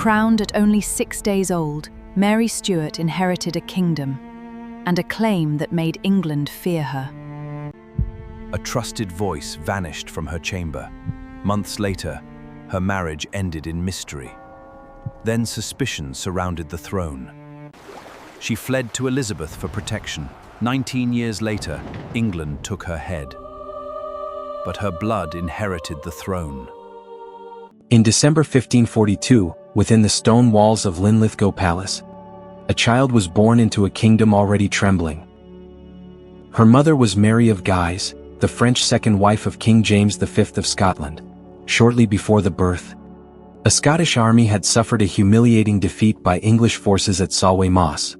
Crowned at only 6 days old, Mary Stuart inherited a kingdom and a claim that made England fear her. A trusted voice vanished from her chamber. Months later, her marriage ended in mystery. Then suspicion surrounded the throne. She fled to Elizabeth for protection. 19 years later, England took her head. But her blood inherited the throne. In December 1542, within the stone walls of Linlithgow Palace, a child was born into a kingdom already trembling. Her mother was Mary of Guise, the French second wife of King James V of Scotland. Shortly before the birth, a Scottish army had suffered a humiliating defeat by English forces at Solway Moss.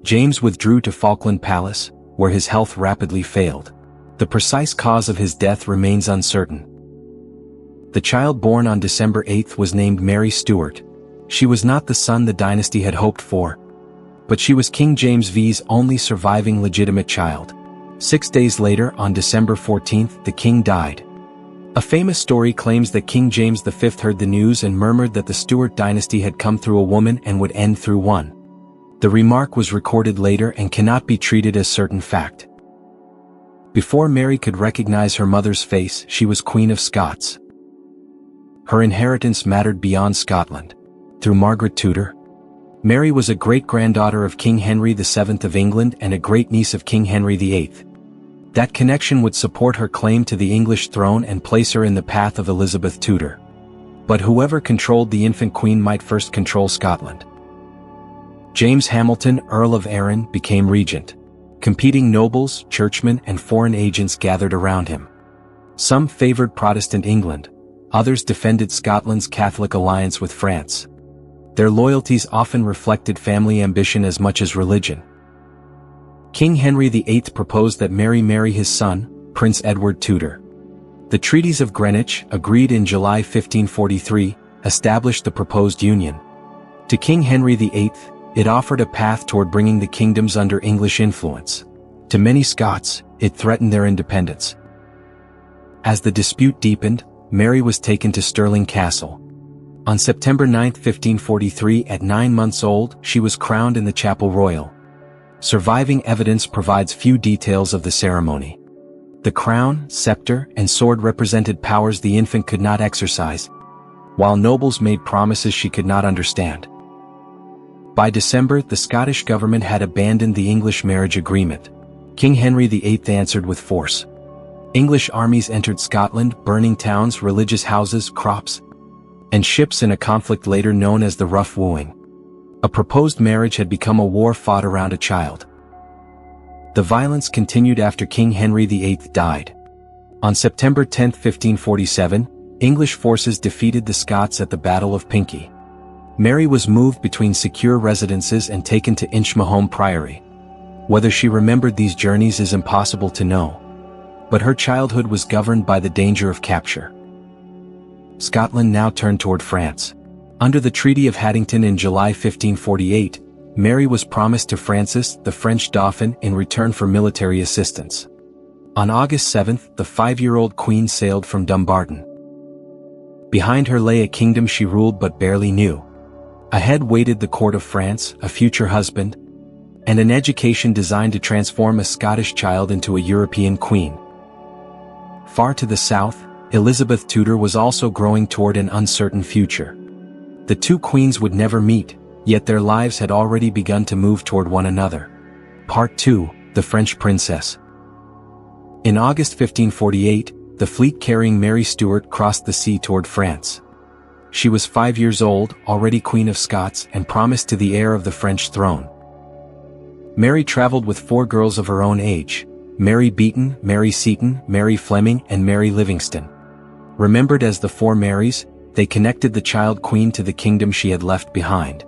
James withdrew to Falkland Palace, where his health rapidly failed. The precise cause of his death remains uncertain. The child born on December 8 was named Mary Stuart. She was not the son the dynasty had hoped for, but she was King James V's only surviving legitimate child. 6 days later, on December 14, the king died. A famous story claims that King James V heard the news and murmured that the Stuart dynasty had come through a woman and would end through one. The remark was recorded later and cannot be treated as certain fact. Before Mary could recognize her mother's face, she was Queen of Scots. Her inheritance mattered beyond Scotland. Through Margaret Tudor, Mary was a great-granddaughter of King Henry VII of England and a great-niece of King Henry VIII. That connection would support her claim to the English throne and place her in the path of Elizabeth Tudor. But whoever controlled the infant queen might first control Scotland. James Hamilton, Earl of Arran, became regent. Competing nobles, churchmen, and foreign agents gathered around him. Some favored Protestant England, others defended Scotland's Catholic alliance with France. Their loyalties often reflected family ambition as much as religion. King Henry VIII proposed that Mary marry his son, Prince Edward Tudor. The Treaties of Greenwich, agreed in July 1543, established the proposed union. To King Henry VIII, it offered a path toward bringing the kingdoms under English influence. To many Scots, it threatened their independence. As the dispute deepened, Mary was taken to Stirling Castle. On September 9, 1543, at 9 months old, she was crowned in the Chapel Royal. Surviving evidence provides few details of the ceremony. The crown, scepter, and sword represented powers the infant could not exercise, while nobles made promises she could not understand. By December, the Scottish government had abandoned the English marriage agreement. King Henry VIII answered with force. English armies entered Scotland, burning towns, religious houses, crops, and ships in a conflict later known as the Rough Wooing. A proposed marriage had become a war fought around a child. The violence continued after King Henry VIII died. On September 10, 1547, English forces defeated the Scots at the Battle of Pinkie. Mary was moved between secure residences and taken to Inchmahome Priory. Whether she remembered these journeys is impossible to know, but her childhood was governed by the danger of capture. Scotland now turned toward France. Under the Treaty of Haddington in July 1548, Mary was promised to Francis, the French Dauphin, in return for military assistance. On August 7, the 5-year-old queen sailed from Dumbarton. Behind her lay a kingdom she ruled but barely knew. Ahead waited the court of France, a future husband, and an education designed to transform a Scottish child into a European queen. Far to the south, Elizabeth Tudor was also growing toward an uncertain future. The two queens would never meet, yet their lives had already begun to move toward one another. Part 2, The French Princess. In August 1548, the fleet carrying Mary Stuart crossed the sea toward France. She was 5 years old, already Queen of Scots, and promised to the heir of the French throne. Mary traveled with 4 girls of her own age: Mary Beaton, Mary Seton, Mary Fleming, and Mary Livingston. Remembered as the 4 Marys, they connected the child queen to the kingdom she had left behind.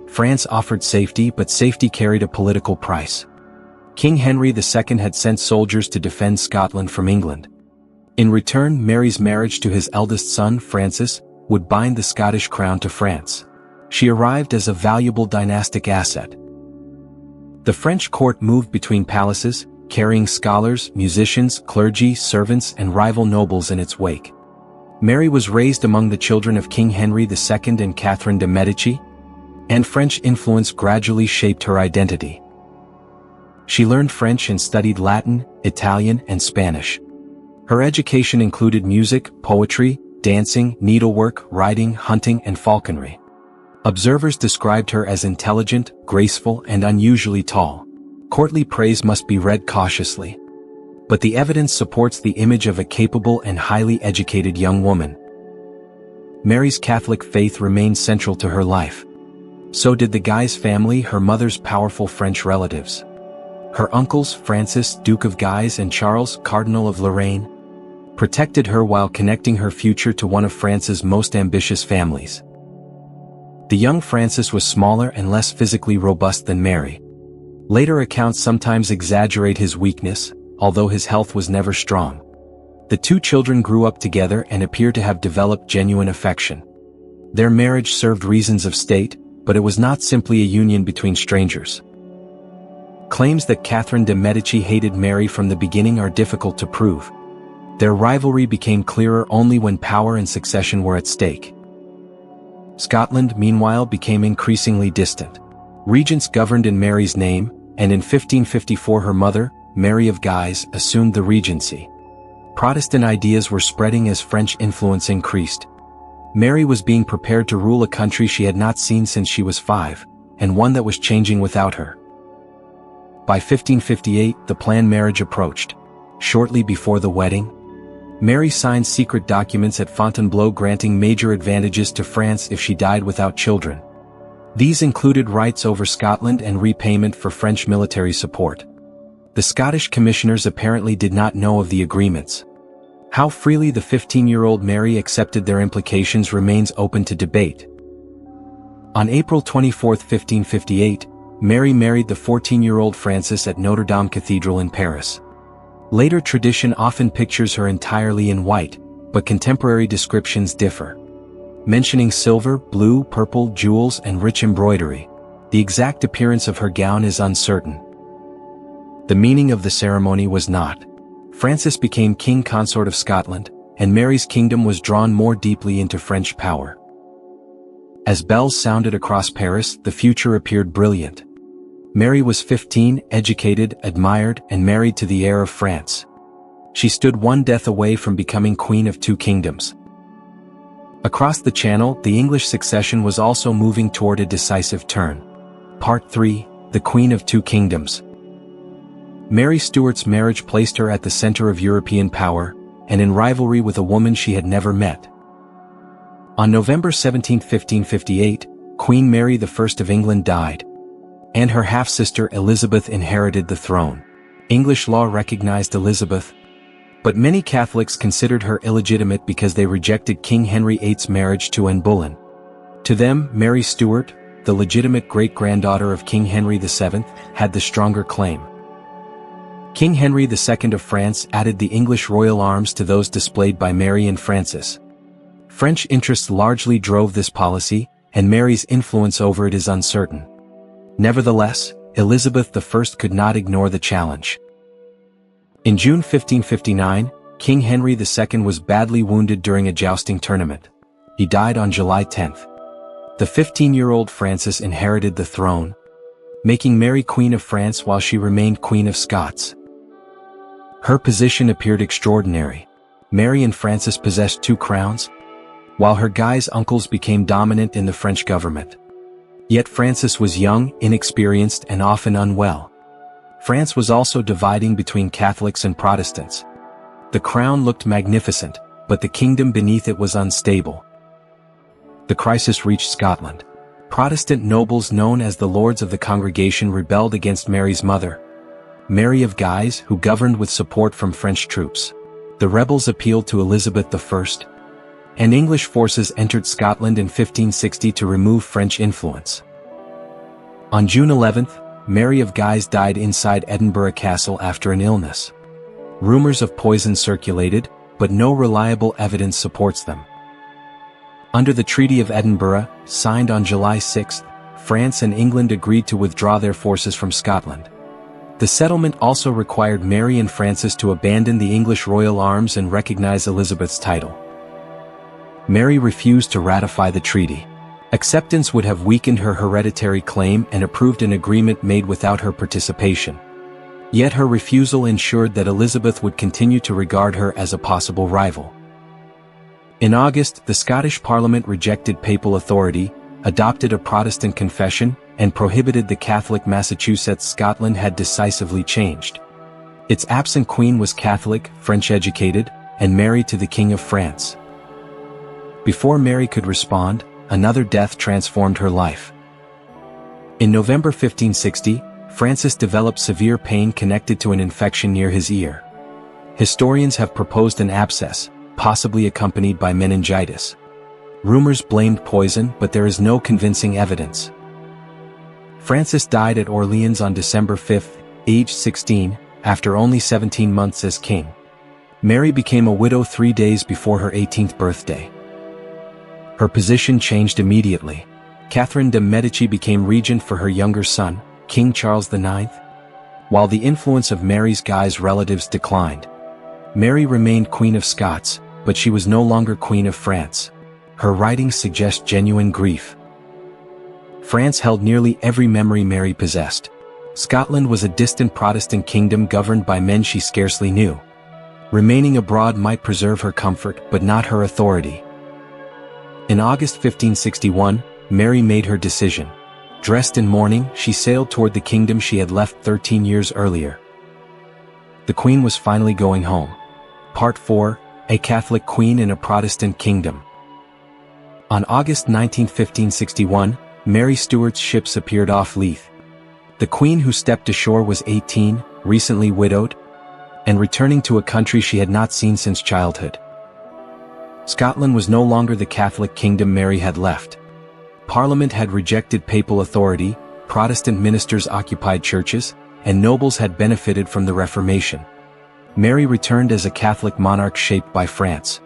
France offered safety, but safety carried a political price. King Henry II had sent soldiers to defend Scotland from England. In return, Mary's marriage to his eldest son, Francis, would bind the Scottish crown to France. She arrived as a valuable dynastic asset. The French court moved between palaces, carrying scholars, musicians, clergy, servants, and rival nobles in its wake. Mary was raised among the children of King Henry II and Catherine de' Medici, and French influence gradually shaped her identity. She learned French and studied Latin, Italian, and Spanish. Her education included music, poetry, dancing, needlework, riding, hunting, and falconry. Observers described her as intelligent, graceful, and unusually tall. Courtly praise must be read cautiously. But the evidence supports the image of a capable and highly educated young woman. Mary's Catholic faith remained central to her life. So did the Guise family, her mother's powerful French relatives. Her uncles, Francis, Duke of Guise, and Charles, Cardinal of Lorraine, protected her while connecting her future to one of France's most ambitious families. The young Francis was smaller and less physically robust than Mary. Later accounts sometimes exaggerate his weakness, although his health was never strong. The two children grew up together and appear to have developed genuine affection. Their marriage served reasons of state, but it was not simply a union between strangers. Claims that Catherine de' Medici hated Mary from the beginning are difficult to prove. Their rivalry became clearer only when power and succession were at stake. Scotland, meanwhile, became increasingly distant. Regents governed in Mary's name, and in 1554 her mother, Mary of Guise, assumed the regency. Protestant ideas were spreading as French influence increased. Mary was being prepared to rule a country she had not seen since she was 5, and one that was changing without her. By 1558, the planned marriage approached. Shortly before the wedding, Mary signed secret documents at Fontainebleau granting major advantages to France if she died without children. These included rights over Scotland and repayment for French military support. The Scottish commissioners apparently did not know of the agreements. How freely the 15-year-old Mary accepted their implications remains open to debate. On April 24, 1558, Mary married the 14-year-old Francis at Notre Dame Cathedral in Paris. Later tradition often pictures her entirely in white, but contemporary descriptions differ. Mentioning silver, blue, purple, jewels, and rich embroidery, the exact appearance of her gown is uncertain. The meaning of the ceremony was not. Francis became king consort of Scotland, and Mary's kingdom was drawn more deeply into French power. As bells sounded across Paris, the future appeared brilliant. Mary was 15, educated, admired, and married to the heir of France. She stood one death away from becoming Queen of Two Kingdoms. Across the Channel, the English succession was also moving toward a decisive turn. Part 3, The Queen of Two Kingdoms. Mary Stuart's marriage placed her at the center of European power, and in rivalry with a woman she had never met. On November 17, 1558, Queen Mary I of England died, and her half-sister Elizabeth inherited the throne. English law recognized Elizabeth, but many Catholics considered her illegitimate because they rejected King Henry VIII's marriage to Anne Boleyn. To them, Mary Stuart, the legitimate great-granddaughter of King Henry VII, had the stronger claim. King Henry II of France added the English royal arms to those displayed by Mary and Francis. French interests largely drove this policy, and Mary's influence over it is uncertain. Nevertheless, Elizabeth I could not ignore the challenge. In June 1559, King Henry II was badly wounded during a jousting tournament. He died on July 10. The 15-year-old Francis inherited the throne, making Mary Queen of France while she remained Queen of Scots. Her position appeared extraordinary. Mary and Francis possessed two crowns, while her Guise uncles became dominant in the French government. Yet Francis was young, inexperienced, and often unwell. France was also dividing between Catholics and Protestants. The crown looked magnificent, but the kingdom beneath it was unstable. The crisis reached Scotland. Protestant nobles known as the Lords of the Congregation rebelled against Mary's mother, Mary of Guise, who governed with support from French troops. The rebels appealed to Elizabeth I, and English forces entered Scotland in 1560 to remove French influence. On June 11, Mary of Guise died inside Edinburgh Castle after an illness. Rumors of poison circulated, but no reliable evidence supports them. Under the Treaty of Edinburgh, signed on July 6, France and England agreed to withdraw their forces from Scotland. The settlement also required Mary and Francis to abandon the English royal arms and recognize Elizabeth's title. Mary refused to ratify the treaty. Acceptance would have weakened her hereditary claim and approved an agreement made without her participation. Yet her refusal ensured that Elizabeth would continue to regard her as a possible rival. In August, the Scottish Parliament rejected papal authority, adopted a Protestant confession, and prohibited the Catholic Massachusetts. Scotland had decisively changed. Its absent queen was Catholic, French-educated, and married to the King of France. Before Mary could respond, another death transformed her life. In November 1560, Francis developed severe pain connected to an infection near his ear. Historians have proposed an abscess, possibly accompanied by meningitis. Rumors blamed poison, but there is no convincing evidence. Francis died at Orleans on December 5, aged 16, after only 17 months as king. Mary became a widow 3 days before her 18th birthday. Her position changed immediately. Catherine de' Medici became regent for her younger son, King Charles IX. While the influence of Mary's Guy's relatives declined, Mary remained Queen of Scots, but she was no longer Queen of France. Her writings suggest genuine grief. France held nearly every memory Mary possessed. Scotland was a distant Protestant kingdom governed by men she scarcely knew. Remaining abroad might preserve her comfort, but not her authority. In August 1561, Mary made her decision. Dressed in mourning, she sailed toward the kingdom she had left 13 years earlier. The Queen was finally going home. Part 4, A Catholic Queen in a Protestant Kingdom. On August 19, 1561, Mary Stuart's ships appeared off Leith. The Queen who stepped ashore was 18, recently widowed, and returning to a country she had not seen since childhood. Scotland was no longer the Catholic kingdom Mary had left. Parliament had rejected papal authority, Protestant ministers occupied churches, and nobles had benefited from the Reformation. Mary returned as a Catholic monarch shaped by France.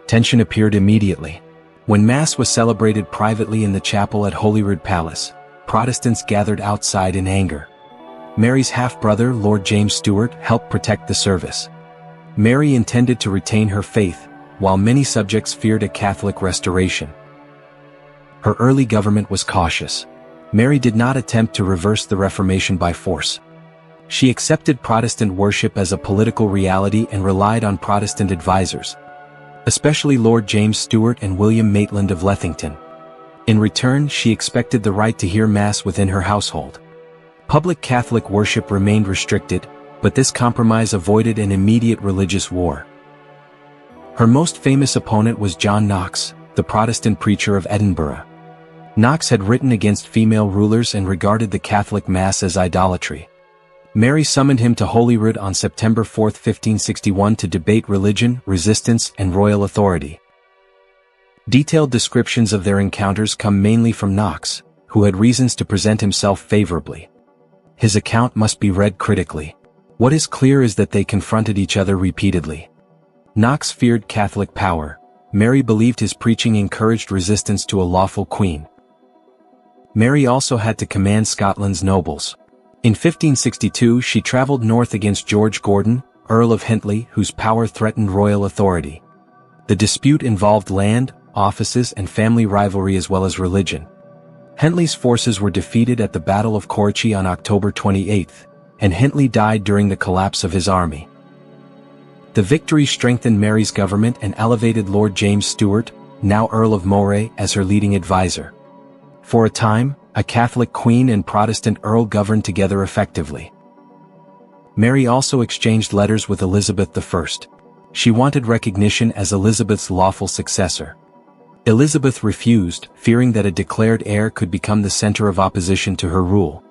Tension appeared immediately. When Mass was celebrated privately in the chapel at Holyrood Palace, Protestants gathered outside in anger. Mary's half-brother, Lord James Stuart, helped protect the service. Mary intended to retain her faith, while many subjects feared a Catholic restoration. Her early government was cautious. Mary did not attempt to reverse the Reformation by force. She accepted Protestant worship as a political reality and relied on Protestant advisors, especially Lord James Stuart and William Maitland of Lethington. In return, she expected the right to hear Mass within her household. Public Catholic worship remained restricted, but this compromise avoided an immediate religious war. Her most famous opponent was John Knox, the Protestant preacher of Edinburgh. Knox had written against female rulers and regarded the Catholic Mass as idolatry. Mary summoned him to Holyrood on September 4, 1561 to debate religion, resistance, and royal authority. Detailed descriptions of their encounters come mainly from Knox, who had reasons to present himself favorably. His account must be read critically. What is clear is that they confronted each other repeatedly. Knox feared Catholic power. Mary believed his preaching encouraged resistance to a lawful queen. Mary also had to command Scotland's nobles. In 1562 she traveled north against George Gordon, Earl of Hentley, whose power threatened royal authority. The dispute involved land, offices, and family rivalry as well as religion. Hentley's forces were defeated at the Battle of Corchy on October 28, and Hentley died during the collapse of his army. The victory strengthened Mary's government and elevated Lord James Stuart, now Earl of Moray, as her leading advisor. For a time, a Catholic queen and Protestant earl governed together effectively. Mary also exchanged letters with Elizabeth I. She wanted recognition as Elizabeth's lawful successor. Elizabeth refused, fearing that a declared heir could become the center of opposition to her rule.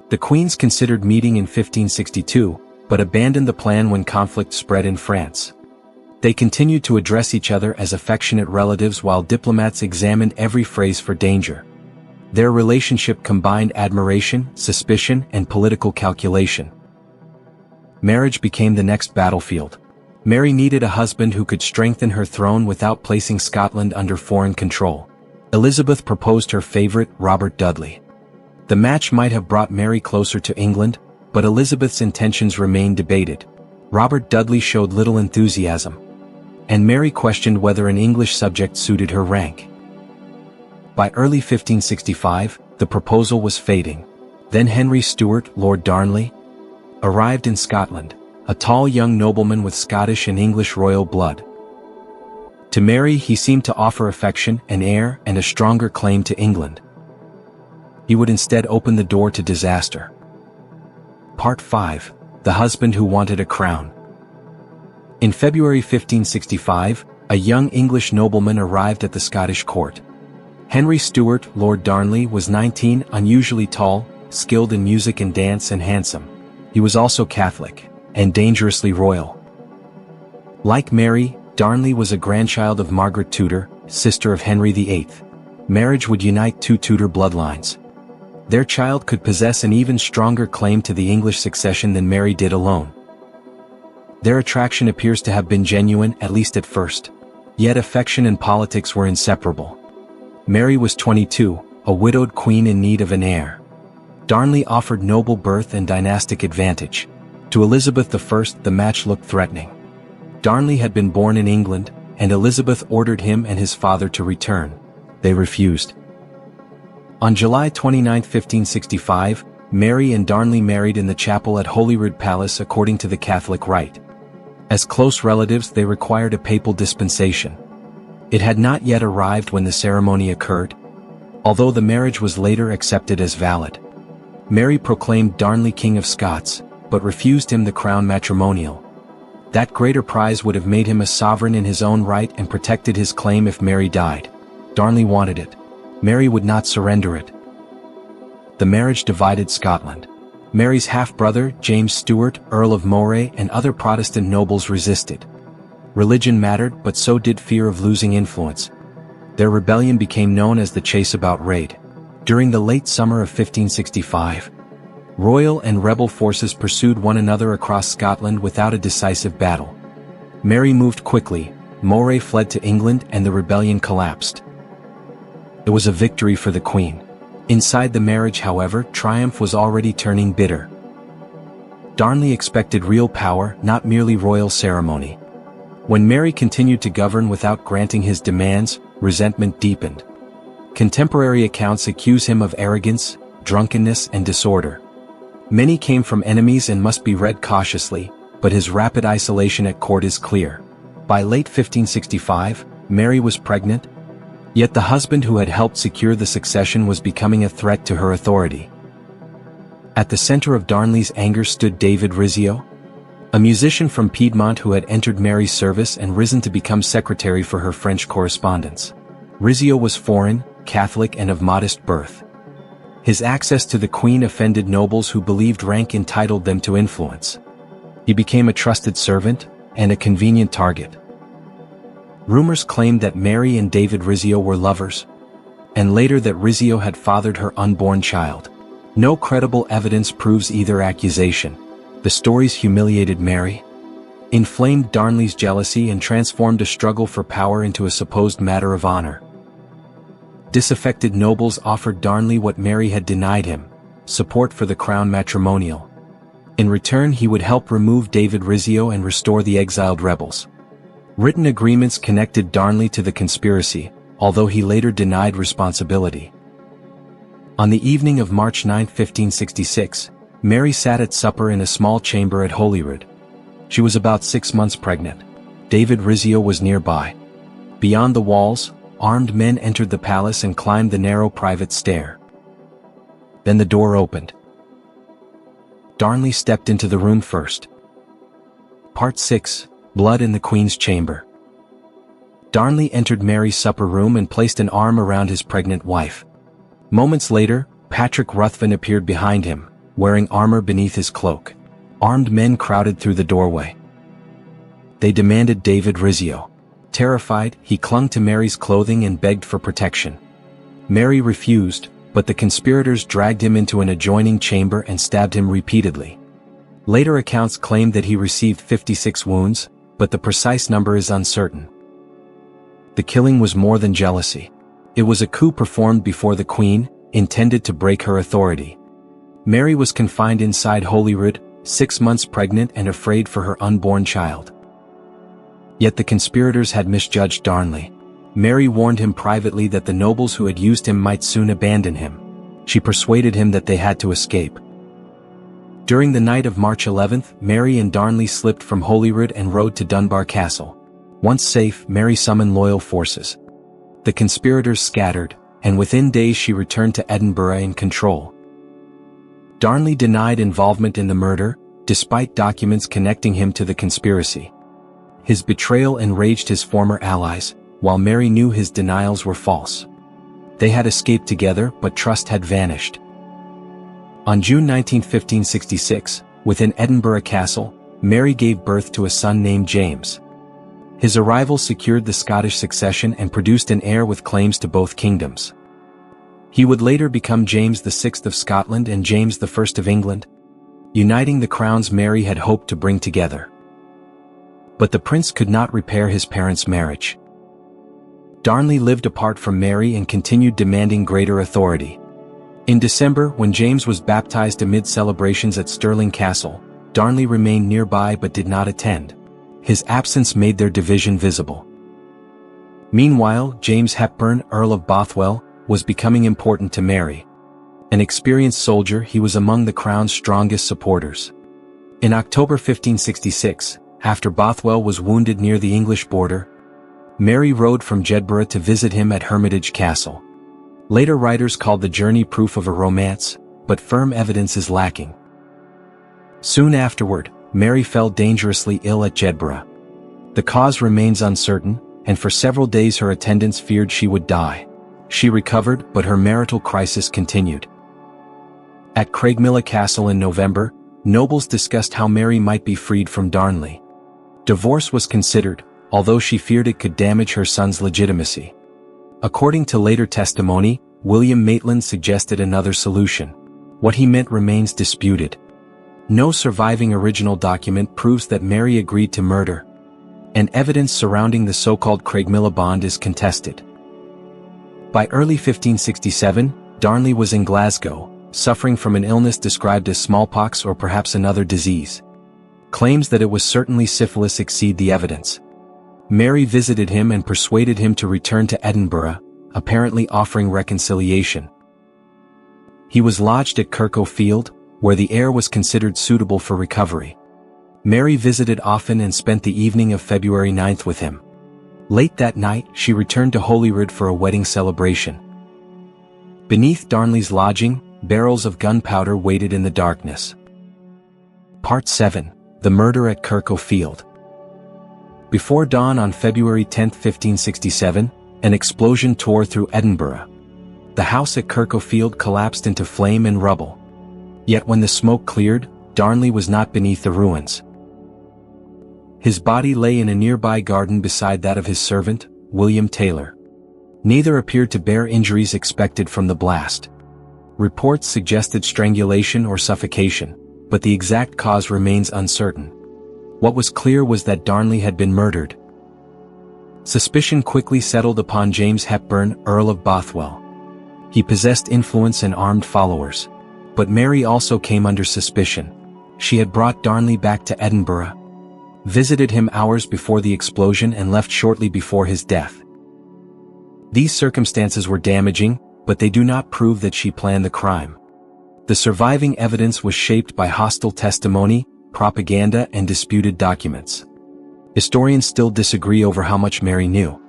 The queens considered meeting in 1562, but abandoned the plan when conflict spread in France. They continued to address each other as affectionate relatives while diplomats examined every phrase for danger. Their relationship combined admiration, suspicion, and political calculation. Marriage became the next battlefield. Mary needed a husband who could strengthen her throne without placing Scotland under foreign control. Elizabeth proposed her favorite, Robert Dudley. The match might have brought Mary closer to England, but Elizabeth's intentions remained debated. Robert Dudley showed little enthusiasm. and Mary questioned whether an English subject suited her rank. By early 1565, the proposal was fading. Then Henry Stuart, Lord Darnley, arrived in Scotland, a tall young nobleman with Scottish and English royal blood. To Mary he seemed to offer affection, an heir, and a stronger claim to England. He would instead open the door to disaster. Part 5. The Husband Who Wanted a Crown. In February 1565, a young English nobleman arrived at the Scottish court. Henry Stuart, Lord Darnley, was 19, unusually tall, skilled in music and dance, and handsome. He was also Catholic, and dangerously royal. Like Mary, Darnley was a grandchild of Margaret Tudor, sister of Henry VIII. Marriage would unite two Tudor bloodlines. Their child could possess an even stronger claim to the English succession than Mary did alone. Their attraction appears to have been genuine, at least at first. Yet affection and politics were inseparable. Mary was 22, a widowed queen in need of an heir. Darnley offered noble birth and dynastic advantage. To Elizabeth I, the match looked threatening. Darnley had been born in England, and Elizabeth ordered him and his father to return. They refused. On July 29, 1565, Mary and Darnley married in the chapel at Holyrood Palace according to the Catholic rite. As close relatives, they required a papal dispensation. It had not yet arrived when the ceremony occurred, although the marriage was later accepted as valid. Mary proclaimed Darnley King of Scots, but refused him the crown matrimonial. That greater prize would have made him a sovereign in his own right and protected his claim if Mary died. Darnley wanted it. Mary would not surrender it. The marriage divided Scotland. Mary's half-brother, James Stuart, Earl of Moray, and other Protestant nobles resisted. Religion mattered, but so did fear of losing influence. Their rebellion became known as the Chase-About Raid. During the late summer of 1565, royal and rebel forces pursued one another across Scotland without a decisive battle. Mary moved quickly, Moray fled to England, and the rebellion collapsed. It was a victory for the Queen. Inside the marriage, however, triumph was already turning bitter. Darnley expected real power, not merely royal ceremony. When Mary continued to govern without granting his demands, resentment deepened. Contemporary accounts accuse him of arrogance, drunkenness, and disorder. Many came from enemies and must be read cautiously, but his rapid isolation at court is clear. By late 1565, Mary was pregnant, yet the husband who had helped secure the succession was becoming a threat to her authority. At the center of Darnley's anger stood David Rizzio, a musician from Piedmont who had entered Mary's service and risen to become secretary for her French correspondence. Rizzio was foreign, Catholic, and of modest birth. His access to the Queen offended nobles who believed rank entitled them to influence. He became a trusted servant, and a convenient target. Rumors claimed that Mary and David Rizzio were lovers, and later that Rizzio had fathered her unborn child. No credible evidence proves either accusation. The stories humiliated Mary, inflamed Darnley's jealousy, and transformed a struggle for power into a supposed matter of honor. Disaffected nobles offered Darnley what Mary had denied him: support for the crown matrimonial. In return, he would help remove David Rizzio and restore the exiled rebels. Written agreements connected Darnley to the conspiracy, although he later denied responsibility. On the evening of March 9, 1566, Mary sat at supper in a small chamber at Holyrood. She was about 6 months pregnant. David Rizzio was nearby. Beyond the walls, armed men entered the palace and climbed the narrow private stair. Then the door opened. Darnley stepped into the room first. Part 6. Blood in the Queen's Chamber. Darnley entered Mary's supper room and placed an arm around his pregnant wife. Moments later, Patrick Ruthven appeared behind him, wearing armor beneath his cloak. Armed men crowded through the doorway. They demanded David Rizzio. Terrified, he clung to Mary's clothing and begged for protection. Mary refused, but the conspirators dragged him into an adjoining chamber and stabbed him repeatedly. Later accounts claimed that he received 56 wounds, but the precise number is uncertain. The killing was more than jealousy. It was a coup performed before the Queen, intended to break her authority. Mary was confined inside Holyrood, 6 months pregnant and afraid for her unborn child. Yet the conspirators had misjudged Darnley. Mary warned him privately that the nobles who had used him might soon abandon him. She persuaded him that they had to escape. During the night of March 11th, Mary and Darnley slipped from Holyrood and rode to Dunbar Castle. Once safe, Mary summoned loyal forces. The conspirators scattered, and within days she returned to Edinburgh in control. Darnley denied involvement in the murder, despite documents connecting him to the conspiracy. His betrayal enraged his former allies, while Mary knew his denials were false. They had escaped together, but trust had vanished. On June 19, 1566, within Edinburgh Castle, Mary gave birth to a son named James. His arrival secured the Scottish succession and produced an heir with claims to both kingdoms. He would later become James VI of Scotland and James I of England, uniting the crowns Mary had hoped to bring together. But the prince could not repair his parents' marriage. Darnley lived apart from Mary and continued demanding greater authority. In December, when James was baptized amid celebrations at Stirling Castle, Darnley remained nearby but did not attend. His absence made their division visible. Meanwhile, James Hepburn, Earl of Bothwell, was becoming important to Mary. An experienced soldier, he was among the crown's strongest supporters. In October 1566, after Bothwell was wounded near the English border, Mary rode from Jedburgh to visit him at Hermitage Castle. Later writers called the journey proof of a romance, but firm evidence is lacking. Soon afterward, Mary fell dangerously ill at Jedburgh. The cause remains uncertain, and for several days her attendants feared she would die. She recovered, but her marital crisis continued. At Craigmillar Castle in November, nobles discussed how Mary might be freed from Darnley. Divorce was considered, although she feared it could damage her son's legitimacy. According to later testimony, William Maitland suggested another solution. What he meant remains disputed. No surviving original document proves that Mary agreed to murder, and evidence surrounding the so-called Craigmillar Bond is contested. By early 1567, Darnley was in Glasgow, suffering from an illness described as smallpox or perhaps another disease. Claims that it was certainly syphilis exceed the evidence. Mary visited him and persuaded him to return to Edinburgh, apparently offering reconciliation. He was lodged at Kirko Field, where the air was considered suitable for recovery. Mary visited often and spent the evening of February 9th with him. Late that night, she returned to Holyrood for a wedding celebration. Beneath Darnley's lodging, barrels of gunpowder waited in the darkness. Part 7. The Murder at Kirko Field. Before dawn on February 10, 1567, an explosion tore through Edinburgh. The house at Kirko Field collapsed into flame and rubble. Yet when the smoke cleared, Darnley was not beneath the ruins. His body lay in a nearby garden beside that of his servant, William Taylor. Neither appeared to bear injuries expected from the blast. Reports suggested strangulation or suffocation, but the exact cause remains uncertain. What was clear was that Darnley had been murdered. Suspicion quickly settled upon James Hepburn, Earl of Bothwell. He possessed influence and armed followers. But Mary also came under suspicion. She had brought Darnley back to Edinburgh, visited him hours before the explosion and left shortly before his death. These circumstances were damaging, but they do not prove that she planned the crime. The surviving evidence was shaped by hostile testimony, propaganda and disputed documents. Historians still disagree over how much Mary knew.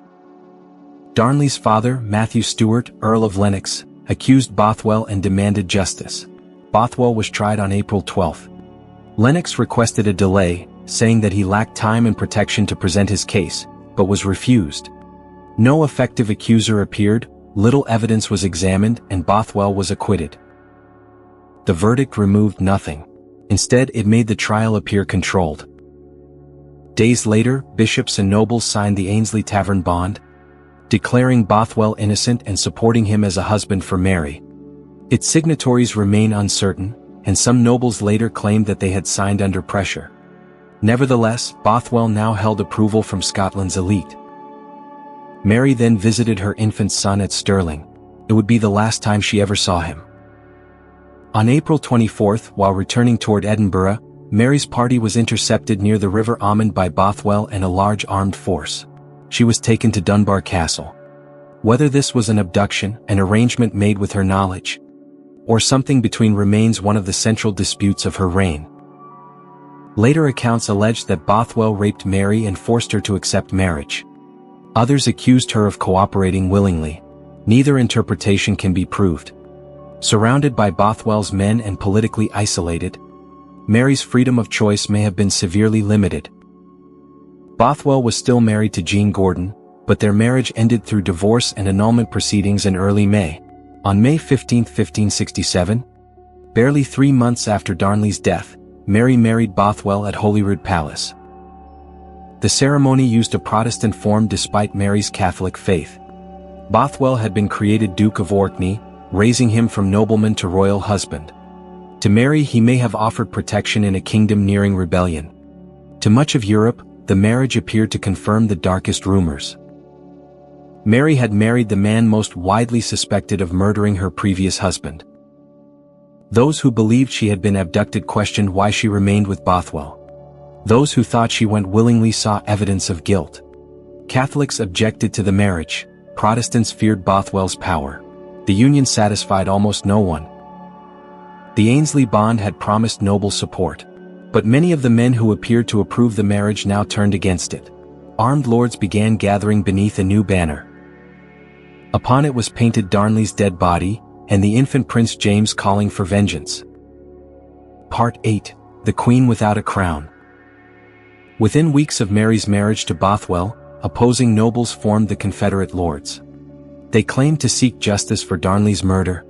Darnley's father, Matthew Stuart, Earl of Lennox, accused Bothwell and demanded justice. Bothwell was tried on April 12. Lennox requested a delay, saying that he lacked time and protection to present his case, but was refused. No effective accuser appeared, little evidence was examined, and Bothwell was acquitted. The verdict removed nothing. Instead, it made the trial appear controlled. Days later, bishops and nobles signed the Ainsley Tavern Bond, declaring Bothwell innocent and supporting him as a husband for Mary. Its signatories remain uncertain, and some nobles later claimed that they had signed under pressure. Nevertheless, Bothwell now held approval from Scotland's elite. Mary then visited her infant son at Stirling. It would be the last time she ever saw him. On April 24, while returning toward Edinburgh, Mary's party was intercepted near the River Amman by Bothwell and a large armed force. She was taken to Dunbar Castle. Whether this was an abduction, an arrangement made with her knowledge, or something between remains one of the central disputes of her reign. Later accounts alleged that Bothwell raped Mary and forced her to accept marriage. Others accused her of cooperating willingly. Neither interpretation can be proved. Surrounded by Bothwell's men and politically isolated, Mary's freedom of choice may have been severely limited. Bothwell was still married to Jean Gordon, but their marriage ended through divorce and annulment proceedings in early May. On May 15, 1567, barely 3 months after Darnley's death, Mary married Bothwell at Holyrood Palace. The ceremony used a Protestant form despite Mary's Catholic faith. Bothwell had been created Duke of Orkney, raising him from nobleman to royal husband. To Mary he may have offered protection in a kingdom nearing rebellion. To much of Europe, the marriage appeared to confirm the darkest rumors. Mary had married the man most widely suspected of murdering her previous husband. Those who believed she had been abducted questioned why she remained with Bothwell. Those who thought she went willingly saw evidence of guilt. Catholics objected to the marriage. Protestants feared Bothwell's power. The union satisfied almost no one. The Ainsley Bond had promised noble support. But many of the men who appeared to approve the marriage now turned against it. Armed lords began gathering beneath a new banner. Upon it was painted Darnley's dead body, and the infant Prince James calling for vengeance. Part 8. The Queen Without a Crown. Within weeks of Mary's marriage to Bothwell, opposing nobles formed the Confederate Lords. They claimed to seek justice for Darnley's murder,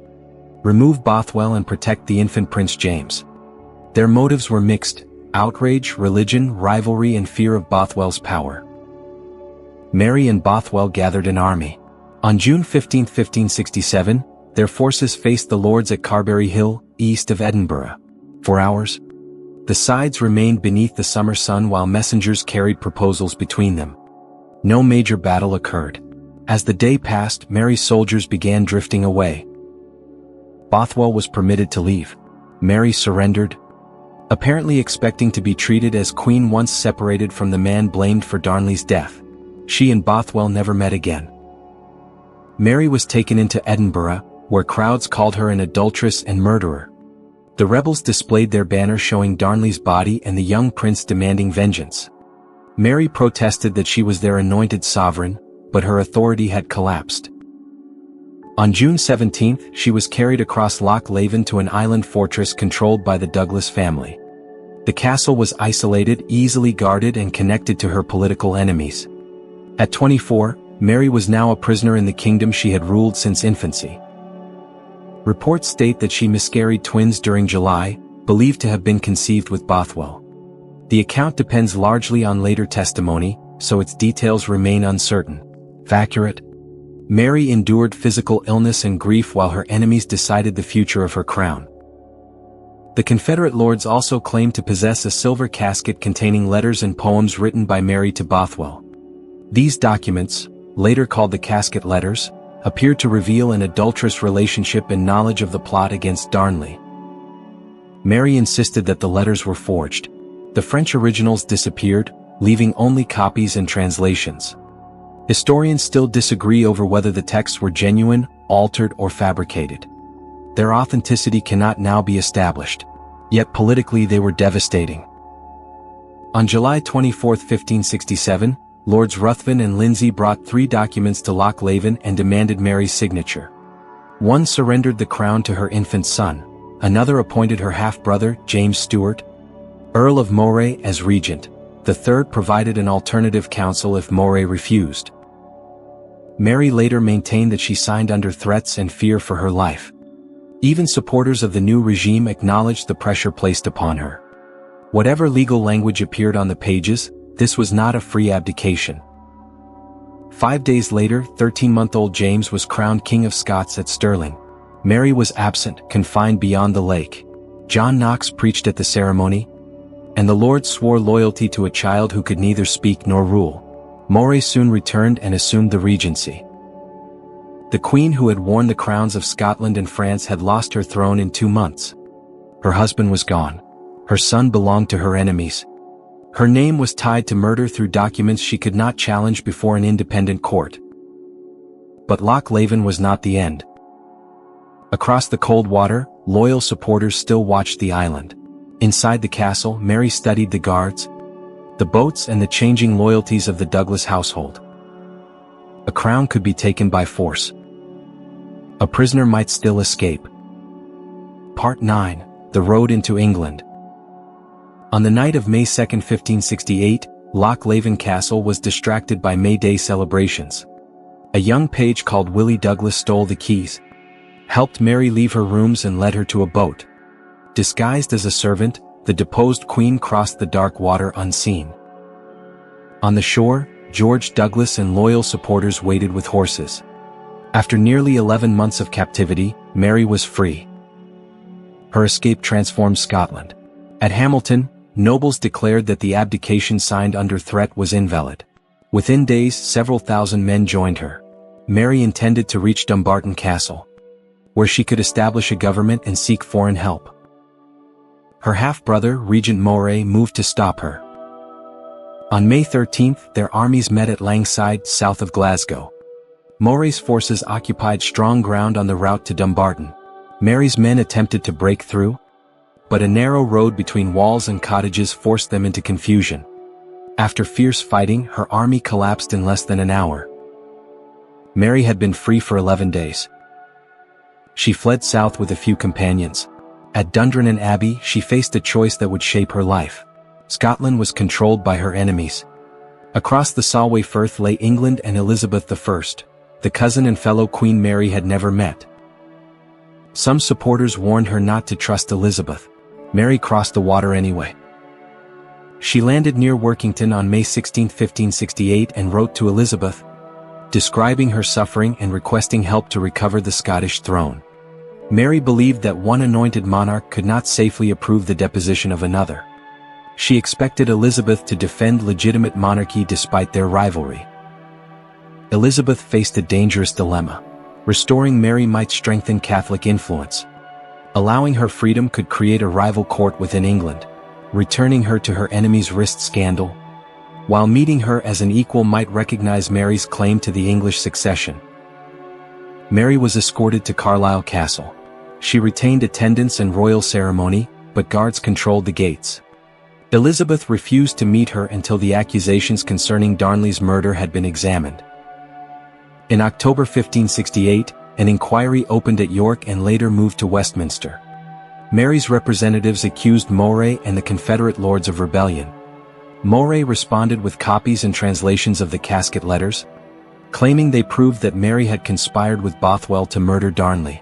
remove Bothwell and protect the infant Prince James. Their motives were mixed: outrage, religion, rivalry, and fear of Bothwell's power. Mary and Bothwell gathered an army. On June 15, 1567, their forces faced the Lords at Carberry Hill, east of Edinburgh. For hours, the sides remained beneath the summer sun while messengers carried proposals between them. No major battle occurred. As the day passed, Mary's soldiers began drifting away. Bothwell was permitted to leave. Mary surrendered, apparently expecting to be treated as queen once separated from the man blamed for Darnley's death. She and Bothwell never met again. Mary was taken into Edinburgh, where crowds called her an adulteress and murderer. The rebels displayed their banner showing Darnley's body and the young prince demanding vengeance. Mary protested that she was their anointed sovereign, but her authority had collapsed. On June 17, she was carried across Loch Leven to an island fortress controlled by the Douglas family. The castle was isolated, easily guarded, and connected to her political enemies. At 24, Mary was now a prisoner in the kingdom she had ruled since infancy. Reports state that she miscarried twins during July, believed to have been conceived with Bothwell. The account depends largely on later testimony, so its details remain uncertain. Accurate. Mary endured physical illness and grief while her enemies decided the future of her crown. The Confederate Lords also claimed to possess a silver casket containing letters and poems written by Mary to Bothwell. These documents, later called the Casket Letters, appeared to reveal an adulterous relationship and knowledge of the plot against Darnley. Mary insisted that the letters were forged. The French originals disappeared, leaving only copies and translations. Historians still disagree over whether the texts were genuine, altered, or fabricated. Their authenticity cannot now be established. Yet politically they were devastating. On July 24, 1567, Lords Ruthven and Lindsay brought 3 documents to Loch Leven and demanded Mary's signature. One surrendered the crown to her infant son, another appointed her half-brother, James Stuart, Earl of Moray, as regent. The third provided an alternative council if Moray refused. Mary later maintained that she signed under threats and fear for her life. Even supporters of the new regime acknowledged the pressure placed upon her. Whatever legal language appeared on the pages, this was not a free abdication. 5 days later, 13-month-old James was crowned King of Scots at Stirling. Mary was absent, confined beyond the lake. John Knox preached at the ceremony, and the Lords swore loyalty to a child who could neither speak nor rule. Moray soon returned and assumed the regency. The Queen who had worn the crowns of Scotland and France had lost her throne in 2 months. Her husband was gone. Her son belonged to her enemies. Her name was tied to murder through documents she could not challenge before an independent court. But Loch Leven was not the end. Across the cold water, loyal supporters still watched the island. Inside the castle, Mary studied the guards, the boats, and the changing loyalties of the Douglas household. A crown could be taken by force. A prisoner might still escape. Part 9. The Road into England. On the night of May 2, 1568, Loch Leven Castle was distracted by May Day celebrations. A young page called Willie Douglas stole the keys, helped Mary leave her rooms, and led her to a boat. Disguised as a servant, the deposed queen crossed the dark water unseen. On the shore, George Douglas and loyal supporters waited with horses. After nearly 11 months of captivity, Mary was free. Her escape transformed Scotland. At Hamilton, nobles declared that the abdication signed under threat was invalid. Within days, several thousand men joined her. Mary intended to reach Dumbarton Castle, where she could establish a government and seek foreign help. Her half-brother, Regent Moray, moved to stop her. On May 13, their armies met at Langside, south of Glasgow. Moray's forces occupied strong ground on the route to Dumbarton. Mary's men attempted to break through, but a narrow road between walls and cottages forced them into confusion. After fierce fighting, her army collapsed in less than an hour. Mary had been free for 11 days. She fled south with a few companions. At Dundrennan Abbey, she faced a choice that would shape her life. Scotland was controlled by her enemies. Across the Solway Firth lay England and Elizabeth I, the cousin and fellow Queen Mary had never met. Some supporters warned her not to trust Elizabeth. Mary crossed the water anyway. She landed near Workington on May 16, 1568, and wrote to Elizabeth, describing her suffering and requesting help to recover the Scottish throne. Mary believed that one anointed monarch could not safely approve the deposition of another. She expected Elizabeth to defend legitimate monarchy despite their rivalry. Elizabeth faced a dangerous dilemma. Restoring Mary might strengthen Catholic influence. Allowing her freedom could create a rival court within England. Returning her to her enemies risked scandal, while meeting her as an equal might recognize Mary's claim to the English succession. Mary was escorted to Carlisle Castle. She retained attendance and royal ceremony, but guards controlled the gates. Elizabeth refused to meet her until the accusations concerning Darnley's murder had been examined. In October 1568, an inquiry opened at York and later moved to Westminster. Mary's representatives accused Moray and the Confederate lords of rebellion. Moray responded with copies and translations of the casket letters, claiming they proved that Mary had conspired with Bothwell to murder Darnley.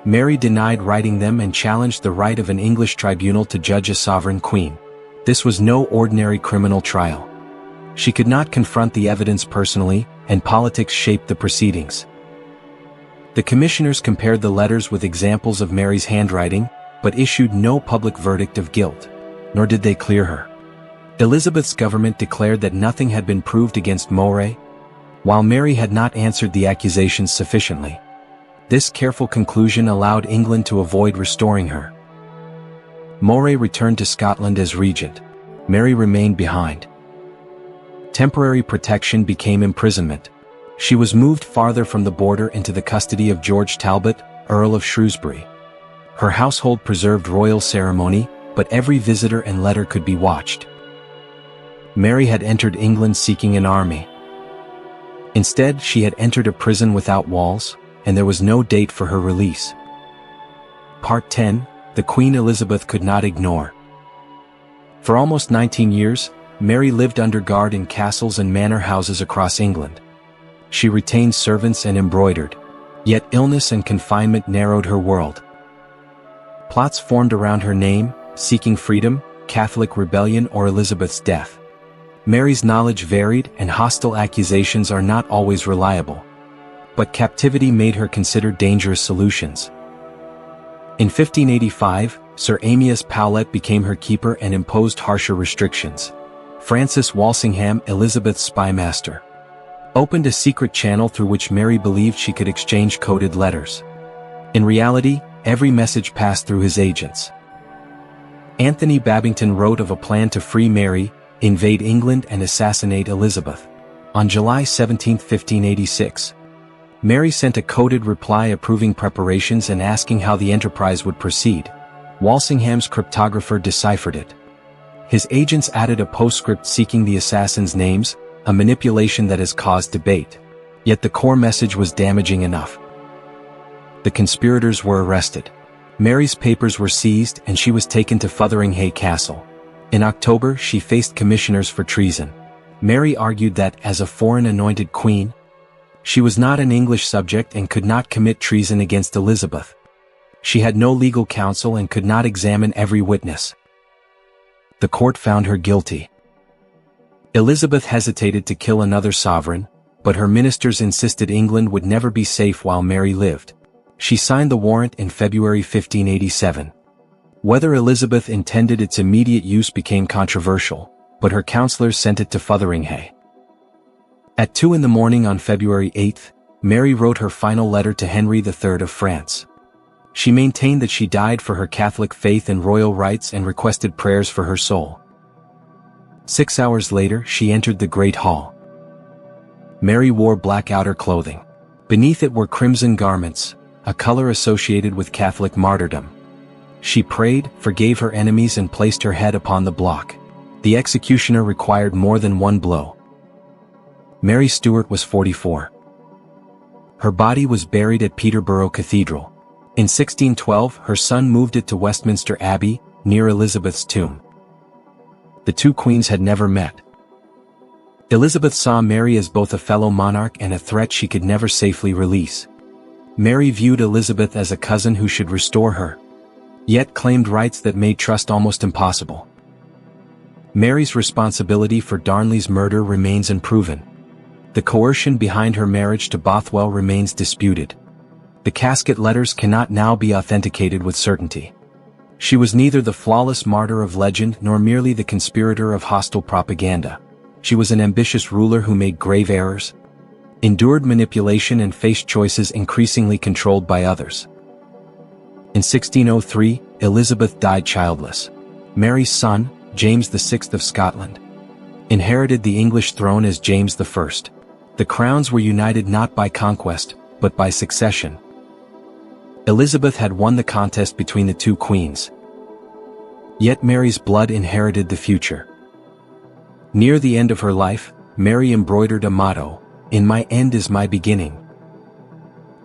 Mary denied writing them and challenged the right of an English tribunal to judge a sovereign queen. This was no ordinary criminal trial. She could not confront the evidence personally, and politics shaped the proceedings. The commissioners compared the letters with examples of Mary's handwriting, but issued no public verdict of guilt, nor did they clear her. Elizabeth's government declared that nothing had been proved against Moray, while Mary had not answered the accusations sufficiently. This careful conclusion allowed England to avoid restoring her. Moray returned to Scotland as regent. Mary remained behind. Temporary protection became imprisonment. She was moved farther from the border into the custody of George Talbot, Earl of Shrewsbury. Her household preserved royal ceremony, but every visitor and letter could be watched. Mary had entered England seeking an army. Instead, she had entered a prison without walls, and there was no date for her release. Part 10. The Queen Elizabeth could not ignore. For almost 19 years, Mary lived under guard in castles and manor houses across England. She retained servants and embroidered. Yet illness and confinement narrowed her world. Plots formed around her name, seeking freedom, Catholic rebellion, or Elizabeth's death. Mary's knowledge varied, and hostile accusations are not always reliable. But captivity made her consider dangerous solutions. In 1585, Sir Amias Powlett became her keeper and imposed harsher restrictions. Francis Walsingham, Elizabeth's spymaster, opened a secret channel through which Mary believed she could exchange coded letters. In reality, every message passed through his agents. Anthony Babington wrote of a plan to free Mary, invade England and assassinate Elizabeth. On July 17, 1586, Mary sent a coded reply approving preparations and asking how the enterprise would proceed. Walsingham's cryptographer deciphered it. His agents added a postscript seeking the assassins' names, a manipulation that has caused debate. Yet the core message was damaging enough. The conspirators were arrested. Mary's papers were seized and she was taken to Fotheringhay Castle. In October, she faced commissioners for treason. Mary argued that, as a foreign anointed queen, she was not an English subject and could not commit treason against Elizabeth. She had no legal counsel and could not examine every witness. The court found her guilty. Elizabeth hesitated to kill another sovereign, but her ministers insisted England would never be safe while Mary lived. She signed the warrant in February 1587. Whether Elizabeth intended its immediate use became controversial, but her counselors sent it to Fotheringhay. At 2 in the morning on February 8, Mary wrote her final letter to Henry III of France. She maintained that she died for her Catholic faith and royal rights and requested prayers for her soul. 6 hours later, she entered the Great Hall. Mary wore black outer clothing. Beneath it were crimson garments, a color associated with Catholic martyrdom. She prayed, forgave her enemies and placed her head upon the block. The executioner required more than one blow. Mary Stuart was 44. Her body was buried at Peterborough Cathedral. In 1612, her son moved it to Westminster Abbey, near Elizabeth's tomb. The two queens had never met. Elizabeth saw Mary as both a fellow monarch and a threat she could never safely release. Mary viewed Elizabeth as a cousin who should restore her, yet claimed rights that made trust almost impossible. Mary's responsibility for Darnley's murder remains unproven. The coercion behind her marriage to Bothwell remains disputed. The casket letters cannot now be authenticated with certainty. She was neither the flawless martyr of legend nor merely the conspirator of hostile propaganda. She was an ambitious ruler who made grave errors, endured manipulation and faced choices increasingly controlled by others. In 1603, Elizabeth died childless. Mary's son, James VI of Scotland, inherited the English throne as James I. The crowns were united not by conquest, but by succession. Elizabeth had won the contest between the two queens. Yet Mary's blood inherited the future. Near the end of her life, Mary embroidered a motto, "In my end is my beginning."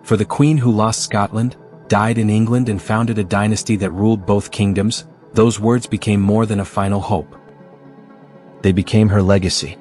For the queen who lost Scotland, died in England and founded a dynasty that ruled both kingdoms, those words became more than a final hope. They became her legacy.